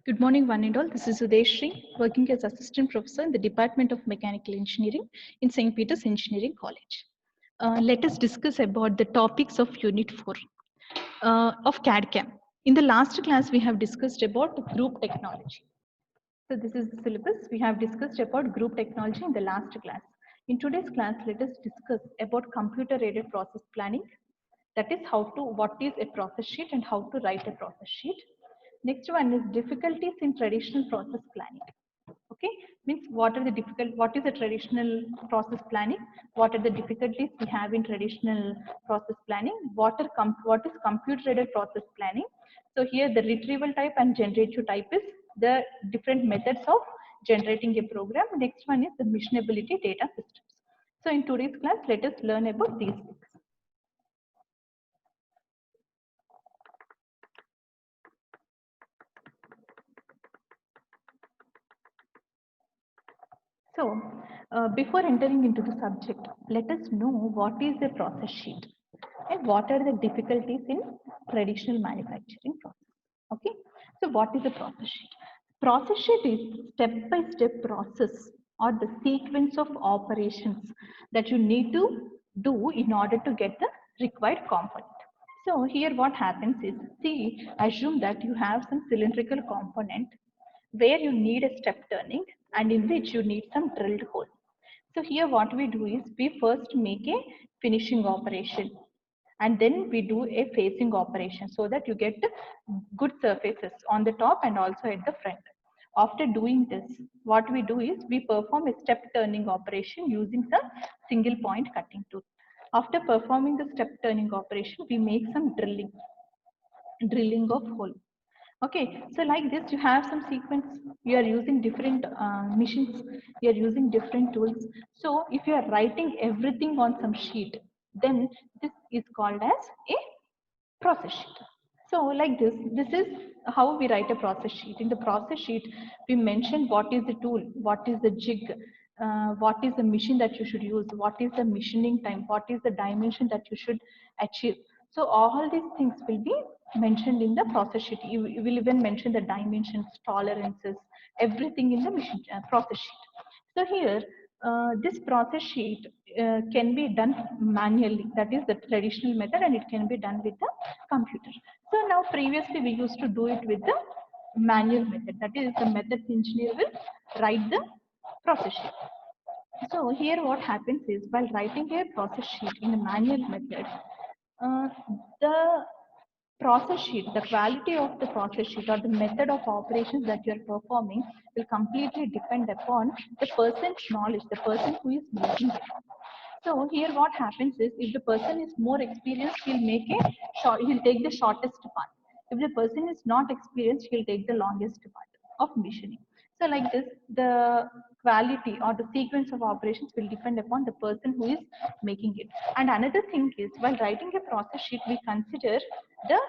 Good morning, one and all. This is Udeshri, working as Assistant Professor in the Department of Mechanical Engineering in St. Peter's Engineering College. Let us discuss about the topics of Unit 4 of CAD-CAM. In the last class, we have discussed about group technology. So this is the syllabus. We have discussed about group technology in the last class. In today's class, let us discuss about computer-aided process planning. That is what is a process sheet and how to write a process sheet. Next one is difficulties in traditional process planning. Okay, means what is the traditional process planning? What are the difficulties we have in traditional process planning? What is computer-aided process planning? So here the retrieval type and generative type is the different methods of generating a program. Next one is the missionability data systems. So in today's class, let us learn about these things. So, before entering into the subject, let us know what is a process sheet and what are the difficulties in traditional manufacturing process. Okay, so what is a process sheet? Process sheet is step-by-step process or the sequence of operations that you need to do in order to get the required component. So here what happens is, see, assume that you have some cylindrical component where you need a step turning and in which you need some drilled hole. So here what we do is we first make a finishing operation and then we do a facing operation so that you get good surfaces on the top and also at the front. After doing this, what we do is we perform a step turning operation using some single point cutting tool. After performing the step turning operation, we make some drilling of hole. Okay, so like this, you have some sequence. You are using different machines. You are using different tools. So if you are writing everything on some sheet, then this is called as a process sheet. So like this is how we write a process sheet. In the process sheet, we mention what is the tool, what is the jig, what is the machine that you should use, what is the machining time, what is the dimension that you should achieve. So all these things will be mentioned in the process sheet. You will even mention the dimensions, tolerances, everything in the machine process sheet. So here, this process sheet can be done manually. That is the traditional method, and it can be done with the computer. So now previously we used to do it with the manual method. That is the methods engineer will write the process sheet. So here what happens is while writing a process sheet in a manual method, uh, the process sheet, the quality of the process sheet or the method of operations that you are performing will completely depend upon the person's knowledge, the person who is making it. So here what happens is if the person is more experienced, he'll take the shortest path. If the person is not experienced, he'll take the longest path of machining. So like this, the quality or the sequence of operations will depend upon the person who is making it. And another thing is while writing a process sheet, we consider the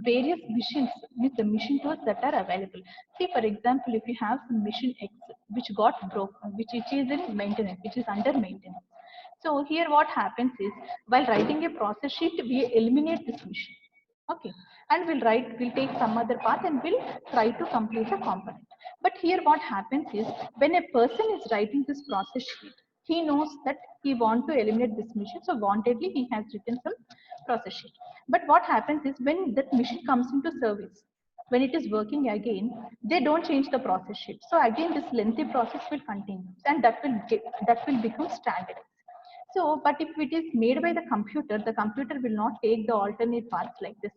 various machines with the machine tools that are available. See, for example, if you have some machine X which got broken, which is in maintenance, which is under maintenance. So here what happens is while writing a process sheet, we eliminate this machine. Okay, and we'll take some other path and we'll try to complete the component. But here what happens is when a person is writing this process sheet, he knows that he wants to eliminate this machine, so wantedly he has written some process sheet. But what happens is when that machine comes into service, when it is working again, they don't change the process sheet. So again, this lengthy process will continue, and that will become standardized. So, but if it is made by the computer will not take the alternate paths like this.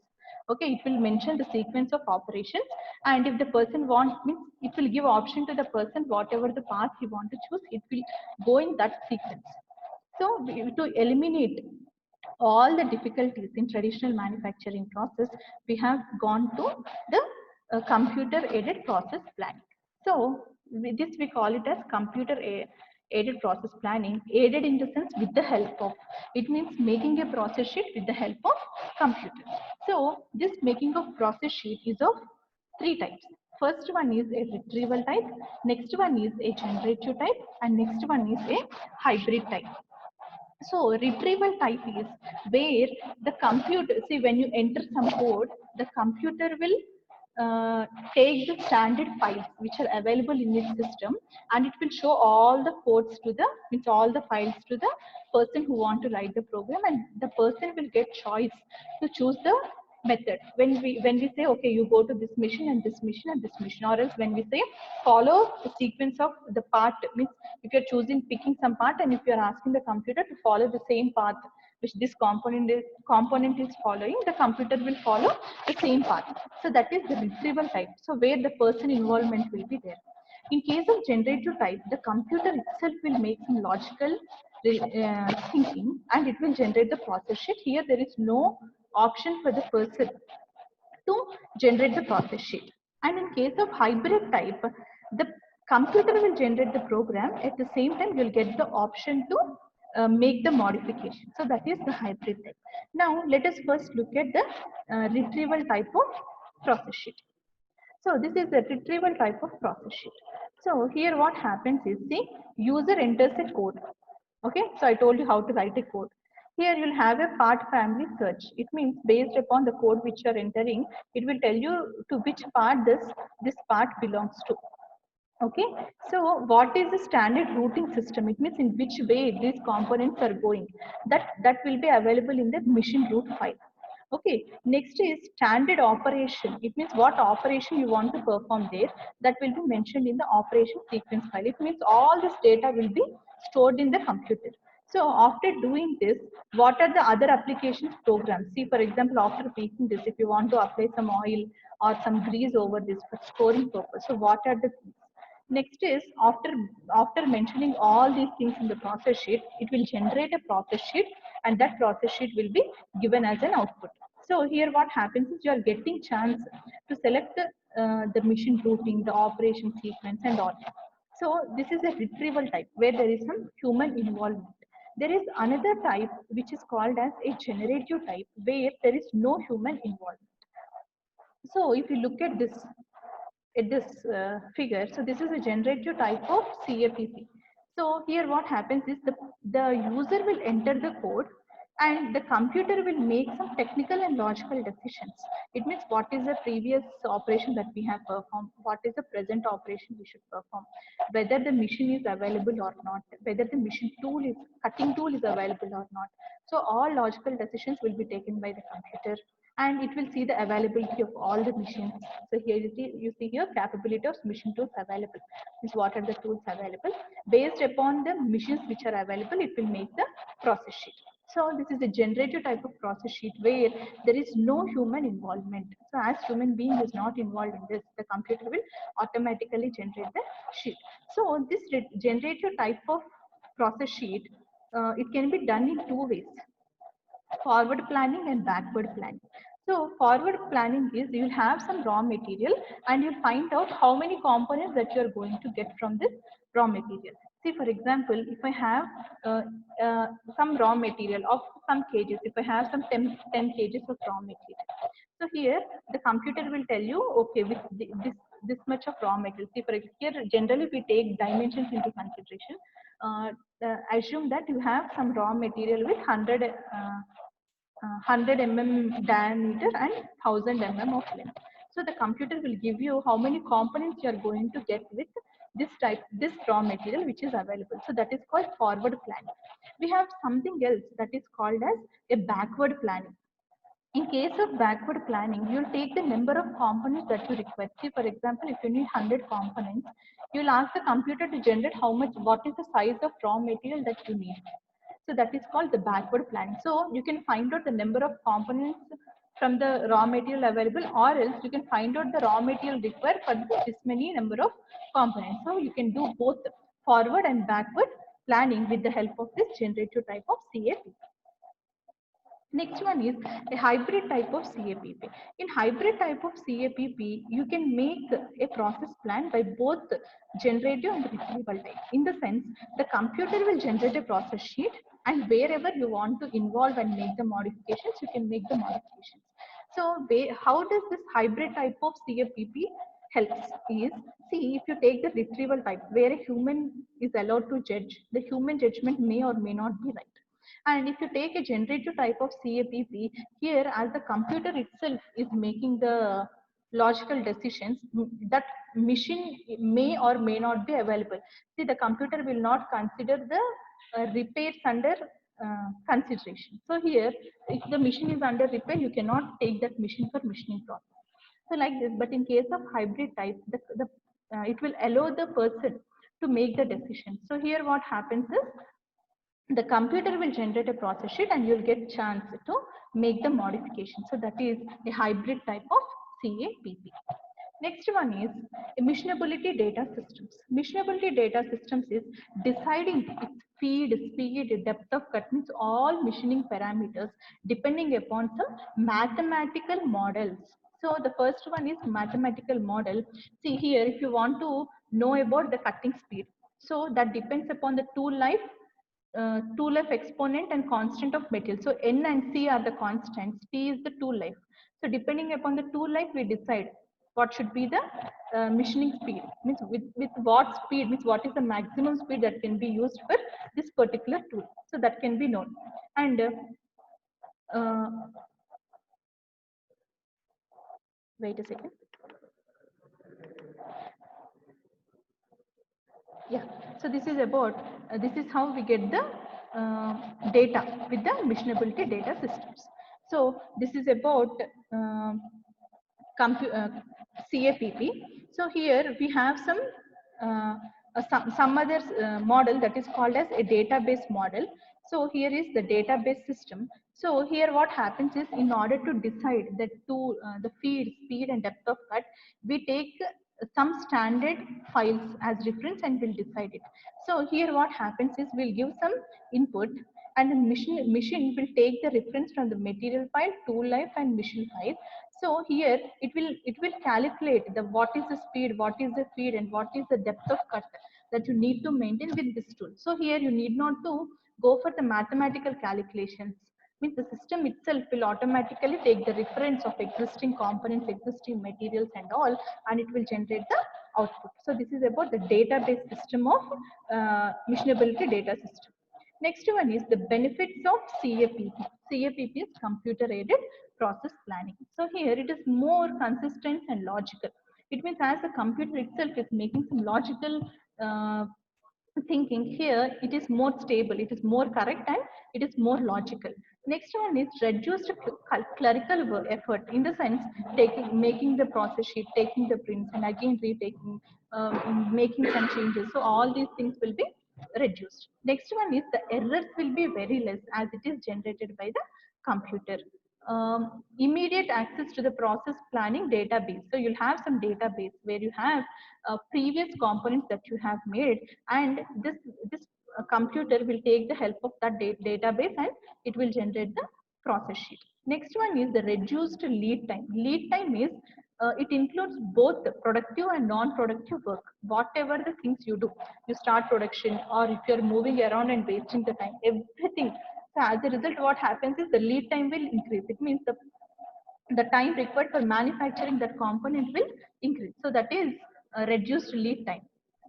Okay, it will mention the sequence of operations, and if the person wants, means it will give option to the person whatever the path he want to choose, it will go in that sequence. So, to eliminate all the difficulties in traditional manufacturing process, we have gone to the computer-aided process planning. So, with this we call it as aided process planning, aided in the sense with the help of, it means making a process sheet with the help of computer. So, this making of process sheet is of three types. First one is a retrieval type, next one is a generative type, and next one is a hybrid type. So retrieval type is where the computer, see when you enter some code, the computer will uh, take the standard files which are available in its system, and it will show all the codes to the, means all the files to the person who want to write the program, and the person will get choice to choose the method. When we say okay, you go to this mission and this mission and this mission, or else when we say follow the sequence of the part, means if you're choosing picking some part and if you're asking the computer to follow the same path which this component is following, the computer will follow the same path. So that is the retrieval type, so where the person involvement will be there. In case of generative type, the computer itself will make some logical thinking, and it will generate the process sheet. Here there is no option for the person to generate the process sheet. And in case of hybrid type, the computer will generate the program. At the same time, you'll get the option to make the modification. So that is the hybrid type. Now, let us first look at the retrieval type of process sheet. So this is the retrieval type of process sheet. So here what happens is the user enters a code. Okay, so I told you how to write a code. Here you'll have a part family search. It means based upon the code which you're entering, it will tell you to which part this part belongs to. Okay, so what is the standard routing system? It means in which way these components are going. That will be available in the mission root file. Okay, next is standard operation. It means what operation you want to perform there. That will be mentioned in the operation sequence file. It means all this data will be stored in the computer. So after doing this, what are the other applications programs? See, for example, after making this, if you want to apply some oil or some grease over this for storing purpose, so what are the things? Next is after mentioning all these things in the process sheet, it will generate a process sheet, and that process sheet will be given as an output. So here what happens is you are getting chance to select the mission routing, the operation sequence and all. So this is a retrieval type where there is some human involvement. There is another type which is called as a generative type where there is no human involvement. So if you look at this figure, so this is a generative type of CAPP. So here what happens is the user will enter the code, and the computer will make some technical and logical decisions. It means what is the previous operation that we have performed, what is the present operation we should perform, whether the machine is available or not, whether the machine tool is cutting tool is available or not. So all logical decisions will be taken by the computer, and it will see the availability of all the machines. So here you see here capability of machine tools available. Means what are the tools available? Based upon the machines which are available, it will make the process sheet. So this is a generative type of process sheet where there is no human involvement. So as human being is not involved in this, the computer will automatically generate the sheet. So this generative type of process sheet, it can be done in two ways: forward planning and backward planning. So forward planning is you'll have some raw material and you'll find out how many components that you're going to get from this raw material. See, for example, if I have uh, some raw material of some kgs, if I have some 10 kgs of raw material. So here the computer will tell you, okay, with this much of raw material. See, for here generally we take dimensions into consideration. Assume that you have some raw material with 100 diameter and 1000 of length. So the computer will give you how many components you are going to get with this raw material which is available. So that is called forward planning. We have something else that is called as a backward planning. In case of backward planning, you'll take the number of components that you request. See, for example, if you need 100 components, you'll ask the computer to generate what is the size of raw material that you need. So that is called the backward planning. So you can find out the number of components from the raw material available, or else you can find out the raw material required for this many number of components. So you can do both forward and backward planning with the help of this generative type of CAP. Next one is a hybrid type of CAPP. In hybrid type of CAPP, you can make a process plan by both generative and retrieval type. In the sense, the computer will generate a process sheet, and wherever you want to involve and make the modifications, you can make the modifications. So how does this hybrid type of CAPP helps is, see, if you take the retrieval type where a human is allowed to judge, the human judgment may or may not be right. And if you take a generative type of CAPP, here as the computer itself is making the logical decisions that machine may or may not be available. See, the computer will not consider the repairs under consideration. So here, if the machine is under repair, you cannot take that machine for machining process. So like this, but in case of hybrid type, it will allow the person to make the decision. So here what happens is the computer will generate a process sheet and you'll get chance to make the modification. So that is a hybrid type of CAPP. Next one is missionability data systems. Missionability data systems is deciding its feed, speed, depth of cut, means all machining parameters depending upon some mathematical models. So the first one is mathematical model. See here, if you want to know about the cutting speed, so that depends upon the tool life exponent and constant of material. So N and C are the constants, T is the tool life. So depending upon the tool life, we decide what should be the machining speed. Means with what speed, means what is the maximum speed that can be used for this particular tool. So that can be known. And uh, wait a second. Yeah, so this is about, this is how we get the data with the missionability data systems. So this is about CAPP. So here we have some other model that is called as a database model. So here is the database system. So here what happens is, in order to decide the feed, speed and depth of cut, we take some standard files as reference and we'll decide it. So here what happens is, we'll give some input and the machine will take the reference from the material file, tool life and machine file. So here it will calculate the what is the speed, what is the feed and what is the depth of cut that you need to maintain with this tool. So here you need not to go for the mathematical calculations. Means the system itself will automatically take the reference of existing components, existing materials and all, and it will generate the output. So this is about the database system of missionability data system. Next one is the benefits of CAPP. CAPP is computer aided process planning. So here it is more consistent and logical. It means as the computer itself is making some logical thinking, here it is more stable, it is more correct and it is more logical. Next one is reduced clerical effort, in the sense making the process sheet, taking the prints and again retaking, making some changes. So all these things will be reduced. Next one is the errors will be very less as it is generated by the computer. Immediate access to the process planning database. So you'll have some database where you have previous components that you have made, and this computer will take the help of that database and it will generate the process sheet. Next one is the reduced lead time. Lead time is it includes both the productive and non-productive work. Whatever the things you do, you start production or if you're moving around and wasting the time, everything. So as a result, what happens is the lead time will increase. It means the time required for manufacturing that component will increase. So that is reduced lead time.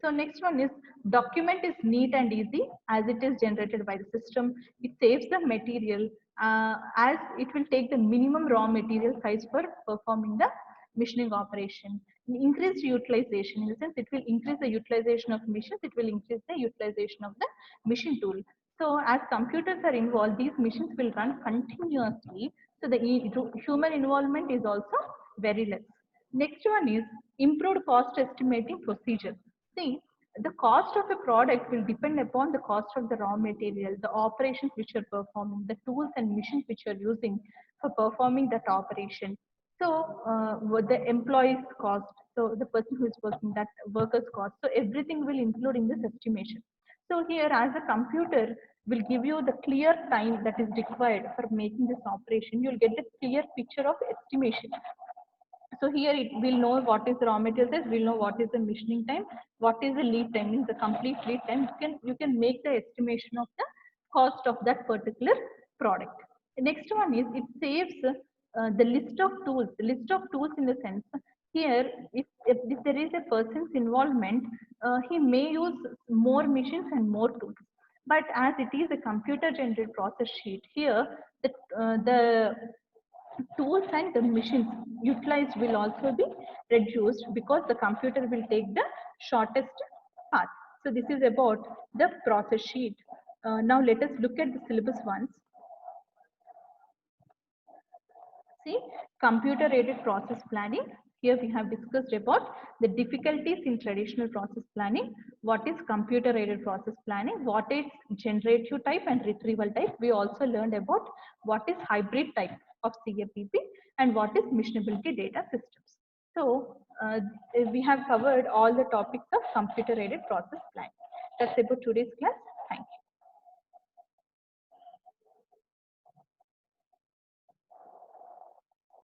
So next one is document is neat and easy as it is generated by the system. It saves the material as it will take the minimum raw material size for performing the machining operation. Increased utilization, in the sense it will increase the utilization of machines, it will increase the utilization of the machine tool. So as computers are involved, these machines will run continuously. So the human involvement is also very less. Next one is improved cost estimating procedure. See, the cost of a product will depend upon the cost of the raw material, the operations which you're performing, the tools and machines which you're using for performing that operation. So what the employee's cost, so the person who is working, that worker's cost. So everything will include in this estimation. So here as a computer will give you the clear time that is required for making this operation, you'll get the clear picture of estimation. So here it will know what is the raw material size, will know what is the machining time, what is the lead time, means the complete lead time. You can make the estimation of the cost of that particular product. The next one is it saves the list of tools. The list of tools, in the sense, here if there is a person's involvement, he may use more machines and more tools. But as it is a computer generated process sheet, here the tools and the machines utilized will also be reduced because the computer will take the shortest path. So this is about the process sheet. Now let us look at the syllabus ones. See, computer aided process planning. Here we have discussed about the difficulties in traditional process planning. What is computer aided process planning? What is generative type and retrieval type? We also learned about what is hybrid type of CAPP and what is missionability data systems. So we have covered all the topics of computer aided process planning. That's about today's class.